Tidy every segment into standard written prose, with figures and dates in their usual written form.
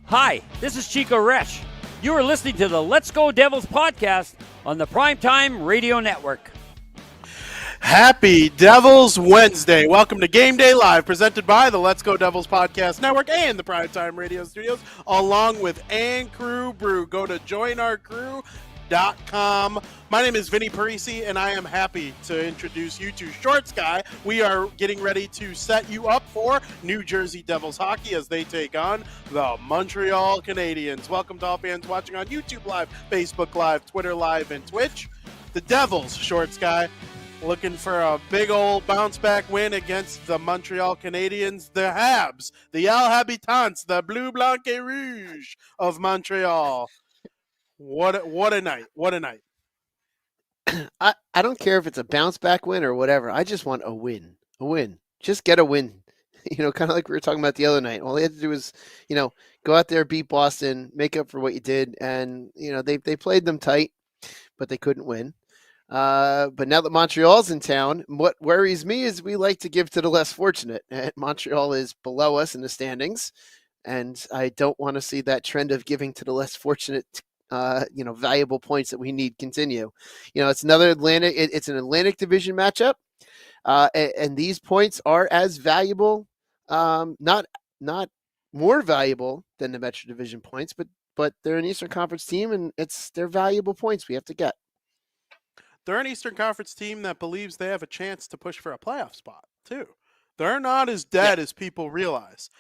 Hi, this is Chico Resch. You are listening to the Let's Go Devils podcast on the Primetime Radio Network. Happy Devils Wednesday. Welcome to Game Day Live, presented by the Let's Go Devils Podcast Network and the Primetime Radio Studios, along with And Crew Brew. Go to joinourcrew.com. My name is Vinnie, Parise, and I am happy to introduce you to Short Sky. We are getting ready to set you up for New Jersey Devils hockey as they take on the Montreal Canadiens. Welcome to all fans watching on YouTube Live, Facebook Live, Twitter Live, and Twitch. The Devils, Short Sky, looking for a big old bounce-back win against the Montreal Canadiens, the Habs, the Al Habitants, the Bleu Blanc et Rouge of Montreal. What a night. What a night. I don't care if it's a bounce-back win or whatever. I just want a win. A win. Just get a win. Kind of like we were talking about the other night. All they had to do was, go out there, beat Boston, make up for what you did. And, they played them tight, but they couldn't win. But now that Montreal's in town, what worries me is we like to give to the less fortunate. And Montreal is below us in the standings, and I don't want to see that trend of giving to the less fortunate, valuable points that we need continue. It's another Atlantic. It's an Atlantic Division matchup, and these points are as valuable, not more valuable than the Metro Division points, but they're an Eastern Conference team, and they're valuable points we have to get. They're an Eastern Conference team that believes they have a chance to push for a playoff spot, too. They're not as dead as people realize.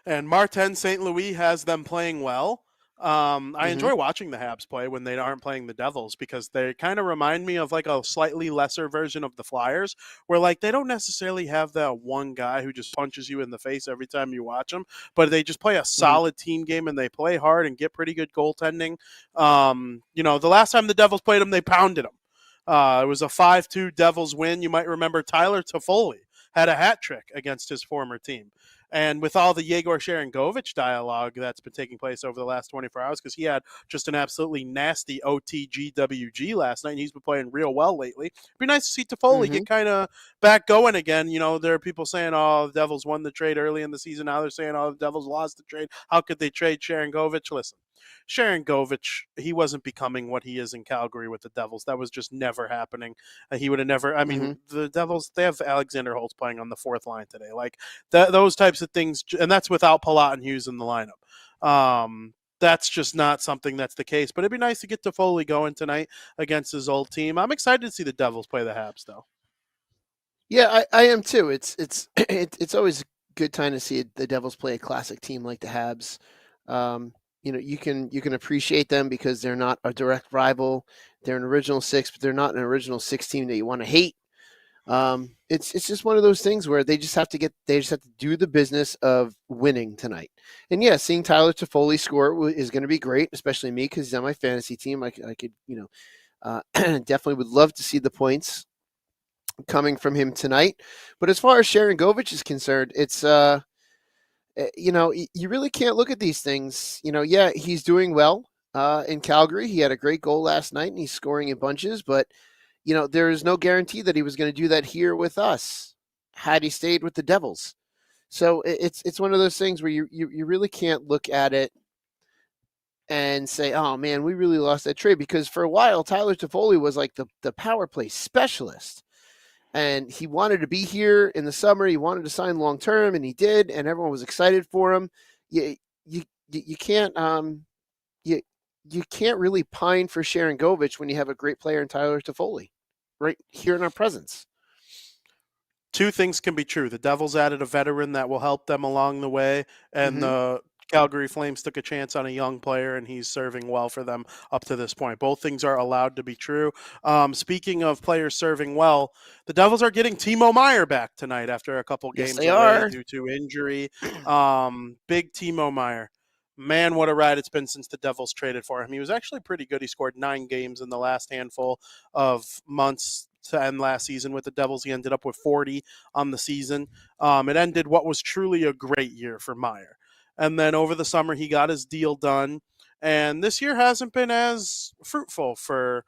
And Martin St. Louis has them playing well. I enjoy watching the Habs play when they aren't playing the Devils because they kind of remind me of like a slightly lesser version of the Flyers, where like they don't necessarily have that one guy who just punches you in the face every time you watch them, but they just play a solid team game and they play hard and get pretty good goaltending. The last time the Devils played them, they pounded them. It was a 5-2 Devils win. You might remember Tyler Toffoli had a hat trick against his former team. And with all the Yegor Sharangovich dialogue that's been taking place over the last 24 hours, because he had just an absolutely nasty OTGWG last night, and he's been playing real well lately. It'd be nice to see Toffoli get kind of back going again. There are people saying, oh, the Devils won the trade early in the season. Now they're saying, oh, the Devils lost the trade. How could they trade Sharangovich? Listen. Sharangovich, he wasn't becoming what he is in Calgary with the Devils. That was just never happening. He would have never. I mean, the Devils, they have Alexander Holtz playing on the fourth line today. Like those types of things, and that's without Palat and Hughes in the lineup. That's just not something that's the case. But it'd be nice to get Toffoli going tonight against his old team. I'm excited to see the Devils play the Habs, though. Yeah, I am too. It's always a good time to see the Devils play a classic team like the Habs. You can appreciate them because they're not a direct rival. They're an original six, but they're not an original six team that you want to hate. It's just one of those things where they just have to do the business of winning tonight. And yeah, seeing Tyler Toffoli score is going to be great, especially me because he's on my fantasy team. I could definitely would love to see the points coming from him tonight. But as far as Sharangovich is concerned, it's you really can't look at these things. Yeah, he's doing well in Calgary. He had a great goal last night, and he's scoring in bunches. But, there is no guarantee that he was going to do that here with us had he stayed with the Devils. So it's one of those things where you really can't look at it and say, oh, man, we really lost that trade. Because for a while, Tyler Toffoli was like the power play specialist. And he wanted to be here in the summer. He wanted to sign long term, and he did. And everyone was excited for him. You can't you can't really pine for Sharangovich when you have a great player in Tyler Toffoli right here in our presence. Two things can be true. The Devils added a veteran that will help them along the way, and the Calgary Flames took a chance on a young player, and he's serving well for them up to this point. Both things are allowed to be true. Speaking of players serving well, the Devils are getting Timo Meier back tonight after a couple games away due to injury. Big Timo Meier. Man, what a ride it's been since the Devils traded for him. He was actually pretty good. He scored 9 games in the last handful of months to end last season with the Devils. He ended up with 40 on the season. It ended what was truly a great year for Meier. And then over the summer, he got his deal done. And this year hasn't been as fruitful for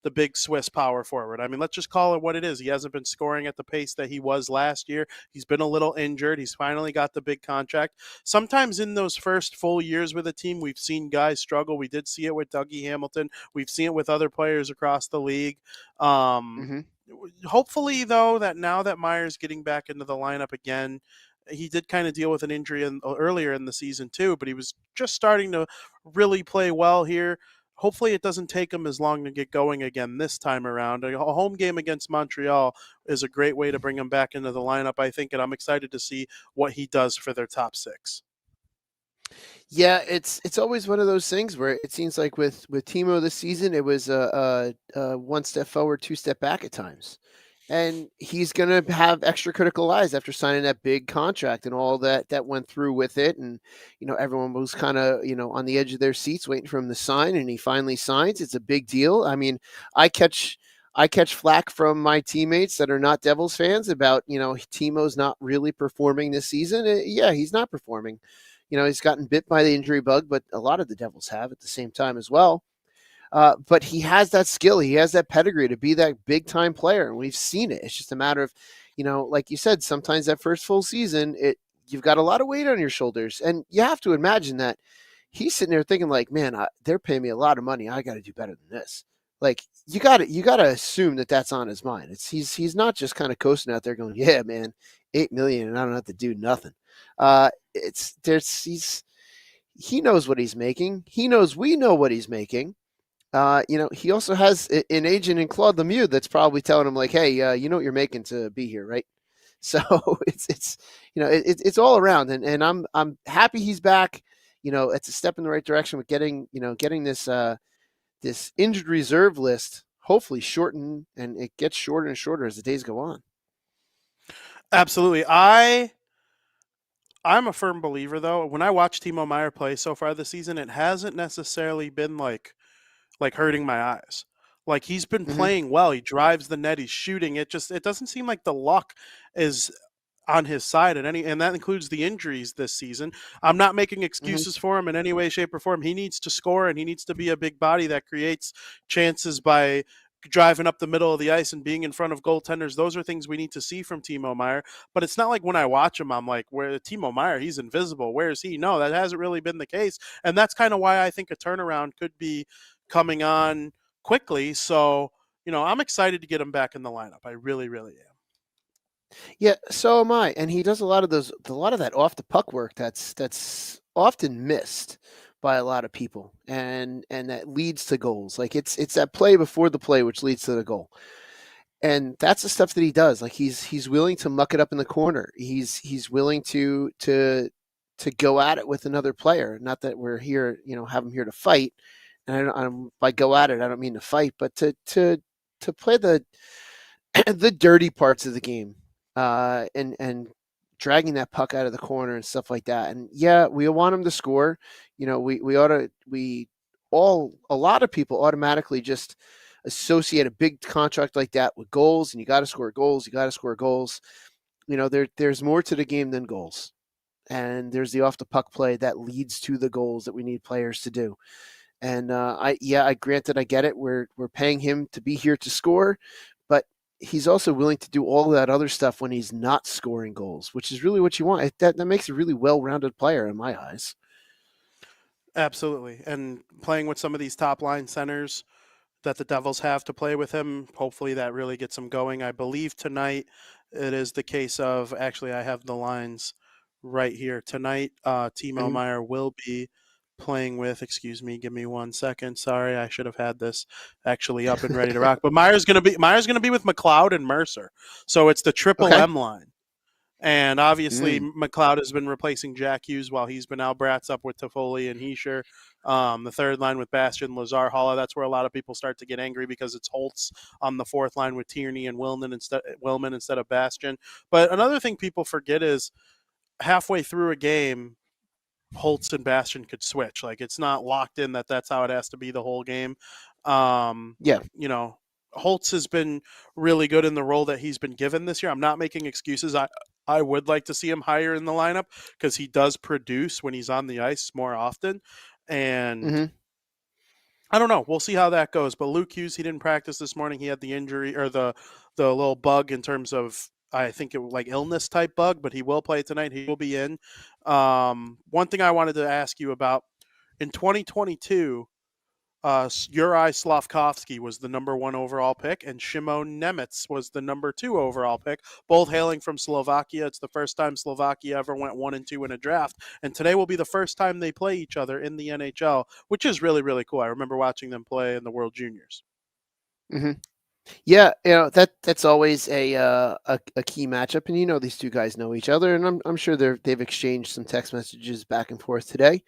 the big Swiss power forward. I mean, let's just call it what it is. He hasn't been scoring at the pace that he was last year. He's been a little injured. He's finally got the big contract. Sometimes in those first full years with a team, we've seen guys struggle. We did see it with Dougie Hamilton. We've seen it with other players across the league. Mm-hmm. Hopefully, though, that now that Meier's getting back into the lineup again, he did kind of deal with an injury earlier in the season too, but he was just starting to really play well here. Hopefully, it doesn't take him as long to get going again this time around. A home game against Montreal is a great way to bring him back into the lineup, I think, and I'm excited to see what he does for their top six. Yeah, it's always one of those things where it seems like with Timo this season, it was a one step forward, two step back at times, and he's going to have extra critical eyes after signing that big contract and all that went through with it, and everyone was kind of on the edge of their seats waiting for him to sign, and he finally signs. It's a big deal. I mean, I catch flack from my teammates that are not Devils fans about Timo's not really performing this season. Yeah, he's not performing. He's gotten bit by the injury bug, but a lot of the Devils have at the same time as well. But he has that skill. He has that pedigree to be that big-time player, and we've seen it. It's just a matter of, like you said, sometimes that first full season, you've got a lot of weight on your shoulders, and you have to imagine that he's sitting there thinking like, man, they're paying me a lot of money. I got to do better than this. Like you got to assume that that's on his mind. He's not just kind of coasting out there going, yeah, man, $8 million and I don't have to do nothing. He knows what he's making. He knows we know what he's making. He also has an agent in Claude Lemieux that's probably telling him like, hey, you know what you're making to be here, right? So it's all around, and I'm happy he's back. It's a step in the right direction with getting this injured reserve list hopefully shortened, and it gets shorter and shorter as the days go on. Absolutely. I'm a firm believer, though. When I watch Timo Meier play so far this season, it hasn't necessarily been like hurting my eyes. Like he's been playing well. He drives the net. He's shooting. It doesn't seem like the luck is on his side and that includes the injuries this season. I'm not making excuses for him in any way, shape, or form. He needs to score and he needs to be a big body that creates chances by driving up the middle of the ice and being in front of goaltenders. Those are things we need to see from Timo Meier. But it's not like when I watch him, I'm like, where Timo Meier, he's invisible. Where is he? No, that hasn't really been the case. And that's kind of why I think a turnaround could be coming on quickly. So, I'm excited to get him back in the lineup. I really, really am. Yeah, so am I. And he does a lot of that off the puck work that's often missed by a lot of people, and that leads to goals. Like it's that play before the play which leads to the goal. And that's the stuff that he does. Like he's willing to muck it up in the corner. He's willing to go at it with another player. Not that we're here, have him here to fight. And by go at it, I don't mean to fight, but to play the dirty parts of the game, and dragging that puck out of the corner and stuff like that. And yeah, we want him to score. A lot of people automatically just associate a big contract like that with goals, and you got to score goals. You got to score goals. There's more to the game than goals, and there's the off the puck play that leads to the goals that we need players to do. And I granted, I get it. We're paying him to be here to score, but he's also willing to do all that other stuff when he's not scoring goals, which is really what you want. That makes a really well-rounded player in my eyes. Absolutely. And playing with some of these top line centers that the Devils have to play with him, hopefully that really gets him going. I believe tonight it is the case of, actually I have the lines right here. Tonight, Timo Meier will be playing with, excuse me, give me 1 second. Sorry, I should have had this actually up and ready to rock. But Meier's gonna be with McLeod and Mercer. So it's the triple M line. And obviously McLeod has been replacing Jack Hughes while he's been out. Bratz up with Toffoli and Heischer. The third line with Bastian, Lazar, Haula. That's where a lot of people start to get angry because it's Holtz on the fourth line with Tierney and Willman instead of Bastian. But another thing people forget is halfway through a game, Holtz and Bastian could switch. Like it's not locked in that's how it has to be the whole game. Holtz has been really good in the role that he's been given this year. I'm not making excuses. I would like to see him higher in the lineup because he does produce when he's on the ice more often. And I don't know. We'll see how that goes. But Luke Hughes, he didn't practice this morning. He had the injury or the little bug in terms of I think it was like illness type bug, but he will play tonight. He will be in. One thing I wanted to ask you about in 2022, Juraj Slavkovsky was the number 1 overall pick, and Shimon Nemetz was the number 2 overall pick, both hailing from Slovakia. It's the first time Slovakia ever went 1 and 2 in a draft, and today will be the first time they play each other in the NHL, which is really, really cool. I remember watching them play in the World Juniors. Hmm. Yeah, that's always a key matchup, and these two guys know each other, and I'm sure they've exchanged some text messages back and forth today.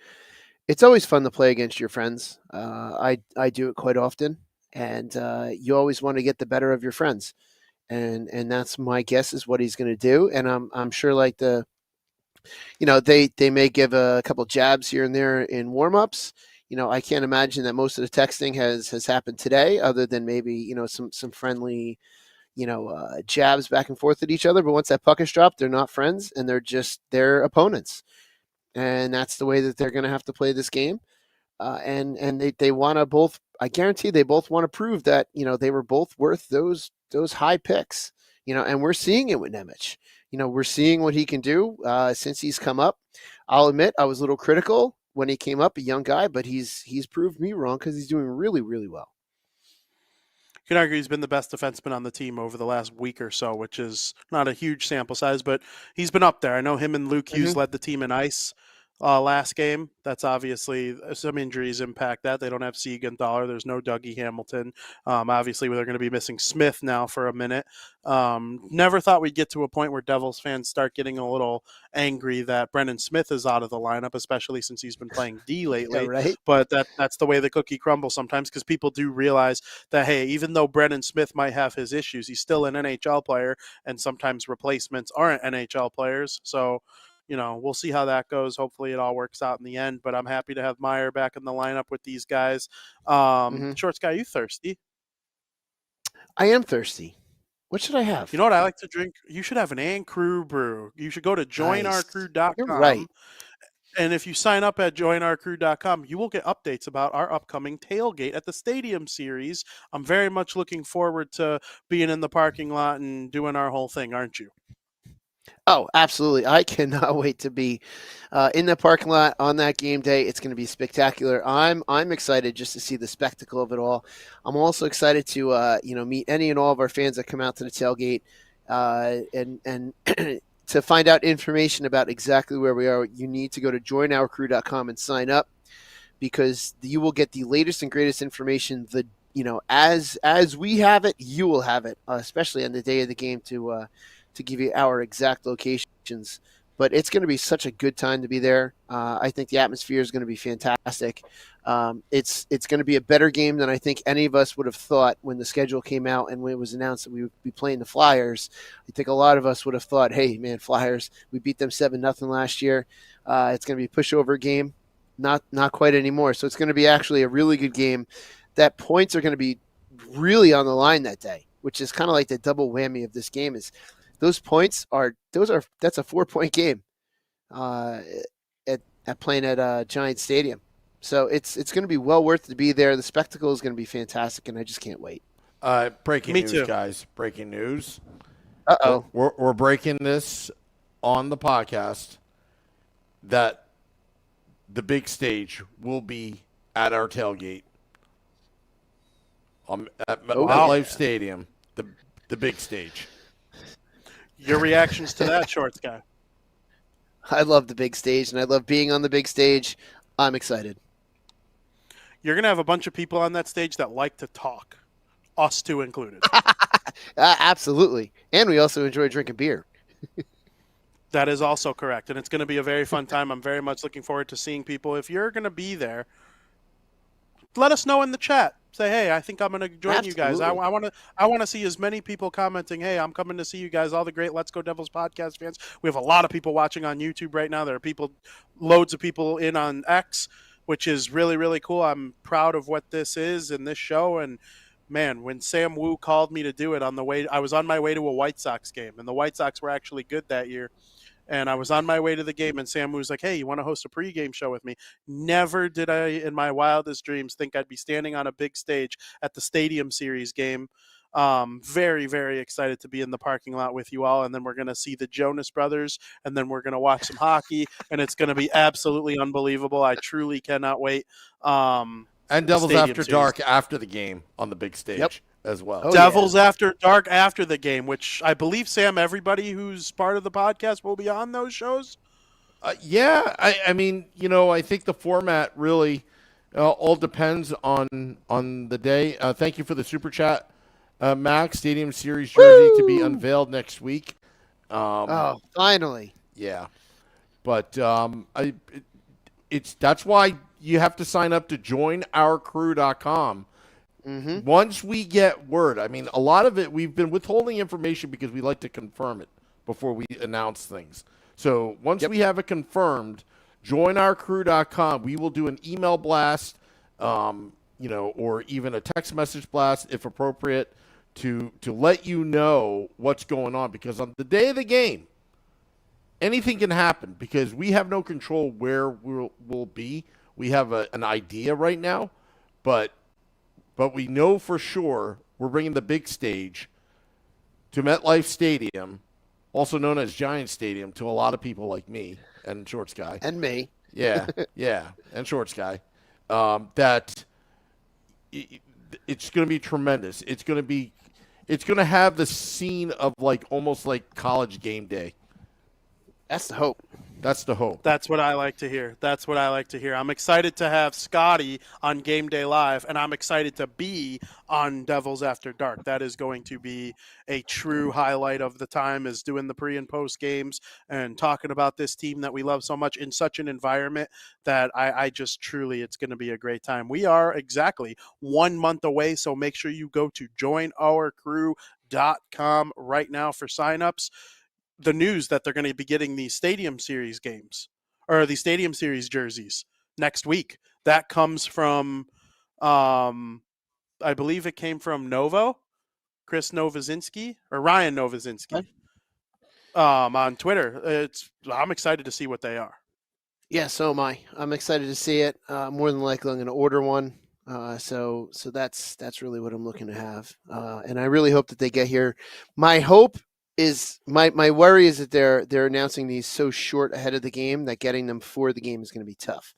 It's always fun to play against your friends. I do it quite often, and you always want to get the better of your friends, and that's my guess is what he's going to do, and I'm sure like they may give a couple jabs here and there in warm-ups. I can't imagine that most of the texting has happened today, other than maybe some friendly jabs back and forth at each other. But once that puck is dropped, they're not friends, and they're just their opponents, and that's the way that they're going to have to play this game. And they want to both. I guarantee they both want to prove that they were both worth those high picks. And we're seeing it with Nemec. We're seeing what he can do since he's come up. I'll admit I was a little critical when he came up, a young guy, but he's proved me wrong because he's doing really, really well. You can argue he's been the best defenseman on the team over the last week or so, which is not a huge sample size, but he's been up there. I know him and Luke Hughes led the team in ice last game. That's obviously some injuries impact that. They don't have Siegenthaler. There's no Dougie Hamilton. Obviously, they're going to be missing Smith now for a minute. Never thought we'd get to a point where Devils fans start getting a little angry that Brendan Smith is out of the lineup, especially since he's been playing D lately. Yeah, right? But that's the way the cookie crumbles sometimes, because people do realize that, hey, even though Brendan Smith might have his issues, he's still an NHL player, and sometimes replacements aren't NHL players. So, we'll see how that goes. Hopefully it all works out in the end, but I'm happy to have Meyer back in the lineup with these guys. Shorts guy, you thirsty? I am thirsty. What should I have? You know what I like to drink? You should have an Ann Crew brew. You should go to joinourcrew.com. You're right. And if you sign up at joinourcrew.com, you will get updates about our upcoming tailgate at the Stadium Series. I'm very much looking forward to being in the parking lot and doing our whole thing, aren't you? Oh, absolutely. I cannot wait to be in the parking lot on that game day. It's going to be spectacular. I'm excited just to see the spectacle of it all. I'm also excited to meet any and all of our fans that come out to the tailgate and to find out information about exactly where we are. You need to go to joinourcrew.com and sign up, because you will get the latest and greatest information. As we have it, you will have it, especially on the day of the game to give you our exact locations. But it's going to be such a good time to be there. I think the atmosphere is going to be fantastic. It's going to be a better game than I think any of us would have thought when the schedule came out and when it was announced that we would be playing the Flyers. I think a lot of us would have thought, hey, man, Flyers, we beat them 7-0 last year. It's going to be a pushover game. Not quite anymore. So it's going to be actually a really good game. That points are going to be really on the line that day, which is kind of like the double whammy of this game. Is those points that's a 4-point game at playing at Giant Stadium. So it's going to be well worth to be there. The spectacle is going to be fantastic, and I just can't wait. Breaking Me news, too. guys. Breaking news. Uh-oh. We're breaking this on the podcast that the big stage will be at our tailgate at MetLife Stadium. The big stage. Your reactions to that, Shorts guy? I love the big stage, and I love being on the big stage. I'm excited. You're going to have a bunch of people on that stage that like to talk, us two included. Absolutely. And we also enjoy drinking beer. That is also correct, and it's going to be a very fun time. I'm very much looking forward to seeing people. If you're going to be there, let us know in the chat. Say, hey, I think I'm going to join you guys. I want to see as many people commenting, hey, I'm coming to see you guys, all the great Let's Go Devils podcast fans. We have a lot of people watching on YouTube right now. There are loads of people in on X, which is really, really cool. I'm proud of what this is and this show. And, man, when Sam Wu called me to do it I was on my way to a White Sox game, and the White Sox were actually good that year. and I was on my way to the game, and Sam was like, "Hey, you want to host a pregame show with me?" Never did I, in my wildest dreams, think I'd be standing on a big stage at the Stadium Series game. Very, very excited to be in the parking lot with you all, and then we're going to see the Jonas Brothers, and then we're going to watch some hockey, and it's going to be absolutely unbelievable. I truly cannot wait. And The Devils Stadium After Series. Dark after the game on the big stage Yep. as well. Oh, Devils After Dark after the game, which I believe, Sam, everybody who's part of the podcast will be on those shows. Yeah, I mean, I think the format really all depends on the day. Thank you for the super chat, Max. Stadium Series jersey to be unveiled next week. Oh, finally. Yeah, but that's why you have to sign up to joinourcrew.com. Mm-hmm. Once we get word, I mean, a lot of it we've been withholding information because we like to confirm it before we announce things. So once we have it confirmed, joinourcrew.com. We will do an email blast, or even a text message blast if appropriate, to let you know what's going on. Because on the day of the game, anything can happen because we have no control where we'll be. We have an idea right now, but we know for sure we're bringing the big stage to MetLife Stadium, also known as Giant Stadium to a lot of people like me and Shorts Guy. And me. Yeah, and Shorts Guy. That it's going to be tremendous. It's going to have the scene of almost like college game day. That's the hope. That's the hope. That's what I like to hear. I'm excited to have Scotty on Game Day Live, and I'm excited to be on Devils After Dark. That is going to be a true highlight of the time, is doing the pre and post games and talking about this team that we love so much in such an environment that I just truly, it's going to be a great time. We are exactly 1 month away, so make sure you go to joinourcrew.com right now for signups. The news that they're going to be getting these Stadium Series games, or the Stadium Series jerseys, next week. That comes from, I believe it came from Chris Novozinski, or Ryan Novozinski, on Twitter. I'm excited to see what they are. Yeah, so am I. I'm excited to see it. More than likely, I'm going to order one. So that's really what I'm looking to have. And I really hope that they get here. My hope is my worry is that they're announcing these so short ahead of the game that getting them for the game is going to be tough.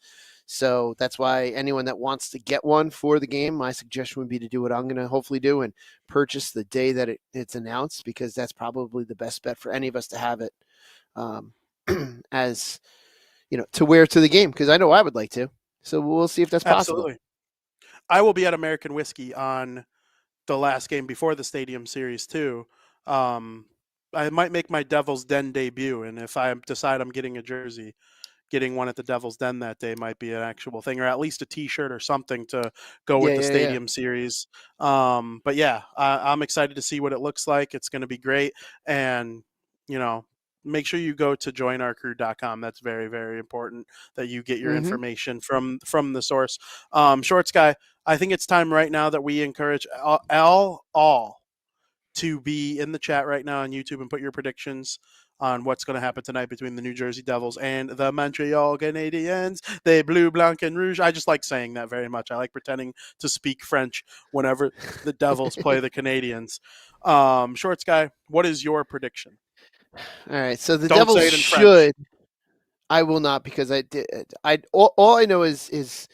So that's why anyone that wants to get one for the game, my suggestion would be to do what I'm going to hopefully do and purchase the day that it's announced, because that's probably the best bet for any of us to have it as to wear to the game, because I know I would like to. So we'll see if that's possible. Absolutely. I will be at American Whiskey on the last game before the Stadium Series too. I might make my Devil's Den debut, and if I decide I'm getting a jersey, getting one at the Devil's Den that day might be an actual thing, or at least a T-shirt or something to go with the Stadium Series. But yeah, I'm excited to see what it looks like. It's going to be great, and make sure you go to joinourcrew.com. That's very, very important that you get your information from the source. Shorts Guy, I think it's time right now that we encourage all to be in the chat right now on YouTube and put your predictions on what's going to happen tonight between the New Jersey Devils and the Montreal Canadiens. They bleu, blanc, and rouge. I just like saying that very much. I like pretending to speak French whenever the Devils play the Canadiens. Shorts Guy, what is your prediction? All right, so the Don't Devils say it in should. French. I will not, because I did. All I know is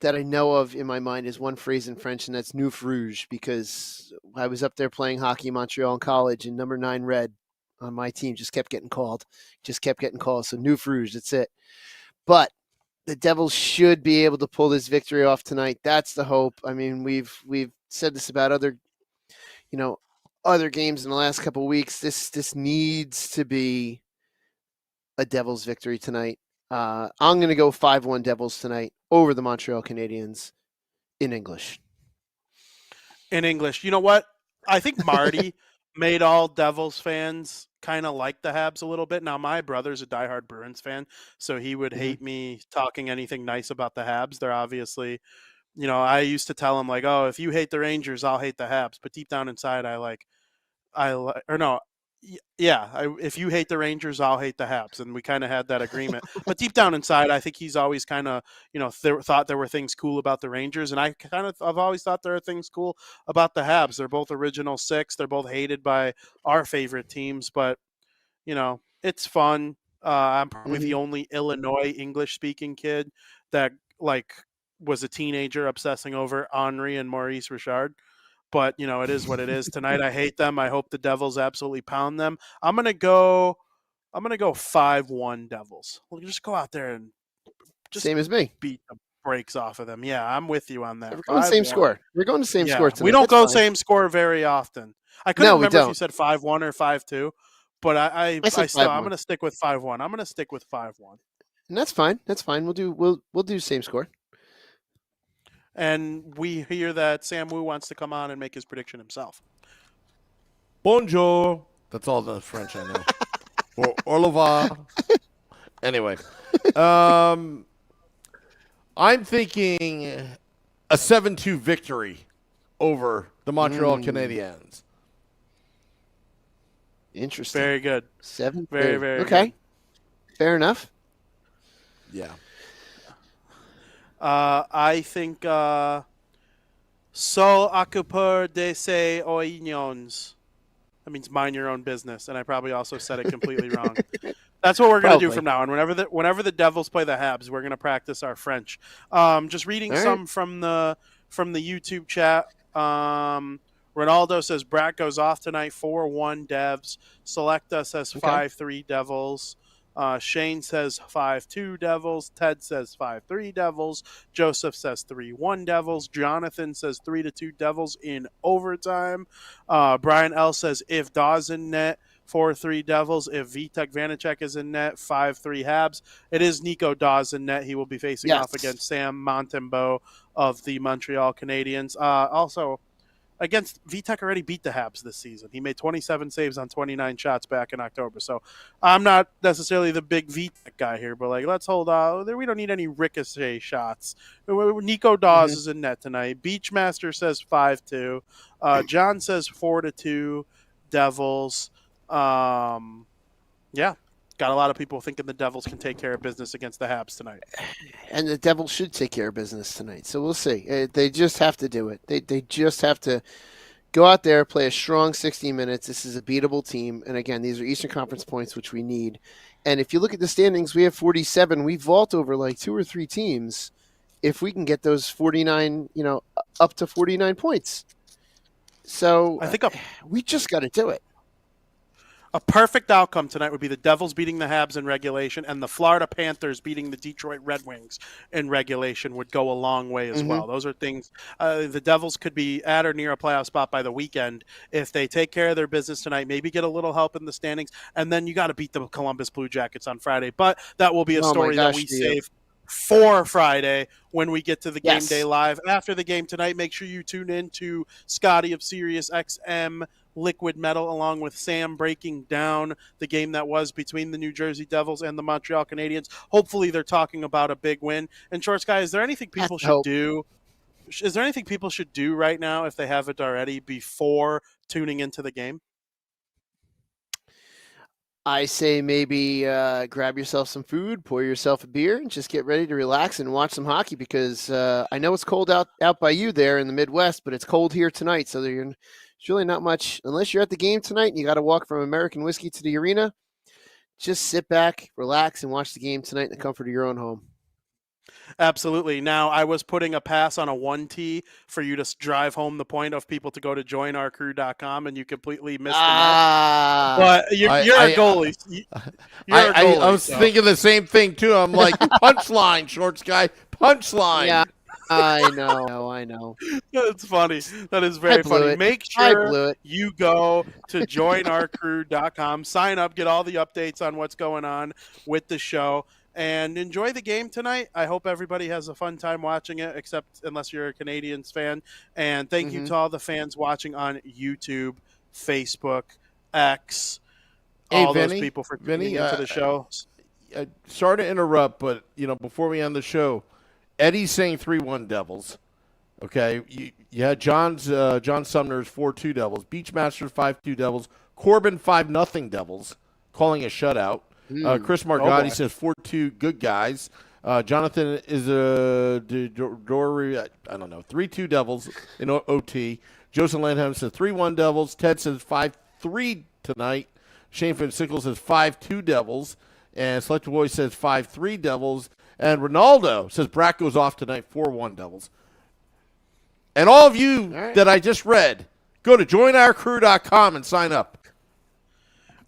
that I know of in my mind is one phrase in French, and that's Neuf Rouge, because I was up there playing hockey in Montreal in college, and number 9 red on my team just kept getting called. So Neuf Rouge, that's it. But the Devils should be able to pull this victory off tonight. That's the hope. I mean, we've said this about other games in the last couple of weeks. This needs to be a Devils victory tonight. I'm going to go 5-1 Devils tonight over the Montreal Canadiens in English. In English. You know what? I think Marty made all Devils fans kind of like the Habs a little bit. Now, my brother's a diehard Bruins fan, so he would hate me talking anything nice about the Habs. They're obviously, I used to tell him, oh, if you hate the Rangers, I'll hate the Habs. But deep down inside, Yeah, if you hate the Rangers, I'll hate the Habs, and we kind of had that agreement. But deep down inside, I think he's always kind of, thought there were things cool about the Rangers, and I've always thought there are things cool about the Habs. They're both original six. They're both hated by our favorite teams, but it's fun. I'm probably the only Illinois English-speaking kid that was a teenager obsessing over Henri and Maurice Richard. But it is what it is. Tonight, I hate them. I hope the Devils absolutely pound them. I'm gonna go 5-1 Devils. We'll just go out there and just Same as me. beat the brakes off of them. Yeah, I'm with you on that. We're going the same score. We're going the same score tonight. We don't That's go fine. same score very often. I couldn't remember if don't. you said 5-1 or 5-2, but I'm gonna stick with 5-1. I'm gonna stick with 5-1. And that's fine. That's fine. We'll do same score. And we hear that Sam Wu wants to come on and make his prediction himself. Bonjour. That's all the French I know. Or au revoir. Anyway, I'm thinking a 7-2 victory over the Montreal Canadiens. Interesting. Very good. 7. Very, very okay. good. Fair enough. Yeah. I think "Sol occupeur de ses oignons." That means mind your own business, and I probably also said it completely wrong. That's what we're going to do from now on. Whenever the Devils play the Habs, we're going to practice our French. Just reading some from the YouTube chat. Ronaldo says Brat goes off tonight, 4-1 Devs. Selecta says 5-3 Devils. Shane says 5-2 Devils. Ted says 5-3 Devils. Joseph says 3-1 Devils. Jonathan says 3-2 Devils in overtime. Brian L says if Dawes in net, 4-3 Devils. If Vitek Vanacek is in net, 5-3 Habs. It is Nico Dawes in net. He will be facing off against Sam Montembeault of the Montreal Canadiens. Also, against Vitek already beat the Habs this season. He made 27 saves on 29 shots back in October. So I'm not necessarily the big Vitek guy here, but let's hold on. We don't need any ricochet shots. Nico Dawes is in net tonight. Beachmaster says 5-2. John says 4-2 Devils. Yeah. Got a lot of people thinking the Devils can take care of business against the Habs tonight. And the Devils should take care of business tonight. So we'll see. They just have to do it. They just have to go out there, play a strong 60 minutes. This is a beatable team. And again, these are Eastern Conference points, which we need. And if you look at the standings, we have 47. We vault over 2 or 3 teams if we can get those 49, up to 49 points. So I think we just got to do it. A perfect outcome tonight would be the Devils beating the Habs in regulation, and the Florida Panthers beating the Detroit Red Wings in regulation would go a long way as well. Those are things the Devils could be at or near a playoff spot by the weekend if they take care of their business tonight, maybe get a little help in the standings, and then you got to beat the Columbus Blue Jackets on Friday. But that will be a story that we save for Friday when we get to the Game Day Live. After the game tonight, make sure you tune in to Scotty of Sirius XM Liquid Metal, along with Sam, breaking down the game that was between the New Jersey Devils and the Montreal Canadiens. Hopefully they're talking about a big win. And Short Sky, is there anything people should do? Is there anything people should do right now, if they haven't already, before tuning into the game? I say maybe grab yourself some food, pour yourself a beer, and just get ready to relax and watch some hockey, because I know it's cold out by you there in the Midwest, but it's cold here tonight. So it's really not much, unless you're at the game tonight and you got to walk from American Whiskey to the arena. Just sit back, relax, and watch the game tonight in the comfort of your own home. Absolutely. Now, I was putting a pass on a 1T for you to drive home the point of people to go to joinourcrew.com, and you completely missed the mark. But you're a goalie. I was thinking the same thing, too. I'm like, punchline, Shorts guy, punchline. Yeah, I know. That's funny. That is very funny. Make sure you go to joinourcrew.com, sign up, get all the updates on what's going on with the show, and enjoy the game tonight. I hope everybody has a fun time watching it, except unless you're a Canadiens fan. And thank you to all the fans watching on YouTube, Facebook, X, all those people for tuning into the show. Sorry to interrupt, but before we end the show, Eddie's saying 3-1 Devils. Okay, you had John Sumner's 4-2 Devils. Beachmaster's 5-2 Devils. Corbin 5-0 Devils, calling a shutout. Chris Margotti says 4-2 good guys. Jonathan is a I don't know, 3-2 Devils in OT. Joseph Landham says 3-1 Devils. Ted says 5-3 tonight. Shane Finsickle says 5-2 Devils. And Select Boy says 5-3 Devils. And Ronaldo says Brack goes off tonight, 4-1 Devils. And all of you that I just read, go to joinourcrew.com and sign up.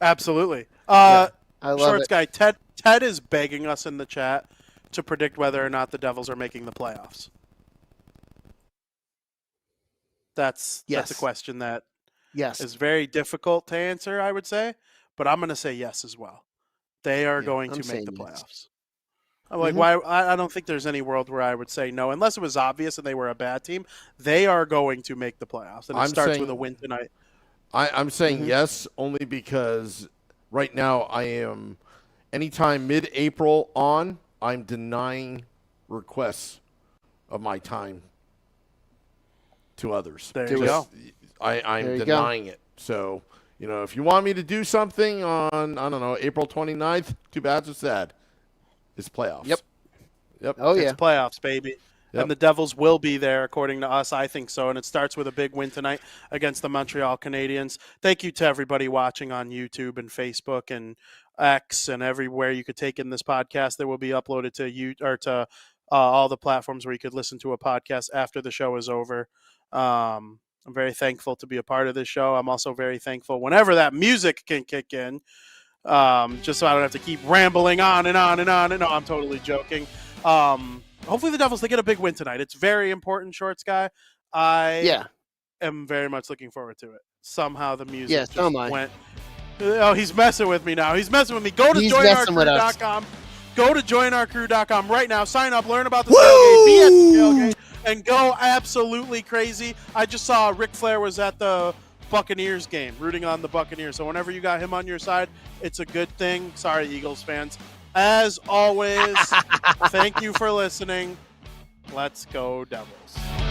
Absolutely. I love Shorts it. guy, Ted is begging us in the chat to predict whether or not the Devils are making the playoffs. That's a question that is very difficult to answer, I would say, but I'm going to say yes as well. They are going to make the playoffs. I'm like, why? I don't think there's any world where I would say no, unless it was obvious and they were a bad team. They are going to make the playoffs, and it starts with a win tonight. I'm saying yes, only because right now I am, anytime mid-April on, I'm denying requests of my time to others. There you go. I'm denying it. So, if you want me to do something on, I don't know, April 29th, too bad, so sad. It's playoffs. Yep. Oh, It's playoffs, baby. Yep. And the Devils will be there, according to us. I think so. And it starts with a big win tonight against the Montreal Canadiens. Thank you to everybody watching on YouTube and Facebook and X and everywhere you could take in this podcast. That will be uploaded to all the platforms where you could listen to a podcast after the show is over. I'm very thankful to be a part of this show. I'm also very thankful whenever that music can kick in. Just so I don't have to keep rambling on and on and on and on. I'm totally joking. Hopefully the Devils, they get a big win tonight. It's very important, Shorts guy. I am very much looking forward to it. Somehow the music just went. Oh, he's messing with me now. He's messing with me. Go to joinourcrew.com. Go to joinourcrew.com right now. Sign up, learn about the tailgate, be at the tailgate, and go absolutely crazy. I just saw Ric Flair was at the Buccaneers game, rooting on the Buccaneers. So whenever you got him on your side, it's a good thing. Sorry, Eagles fans. As always, thank you for listening. Let's go Devils.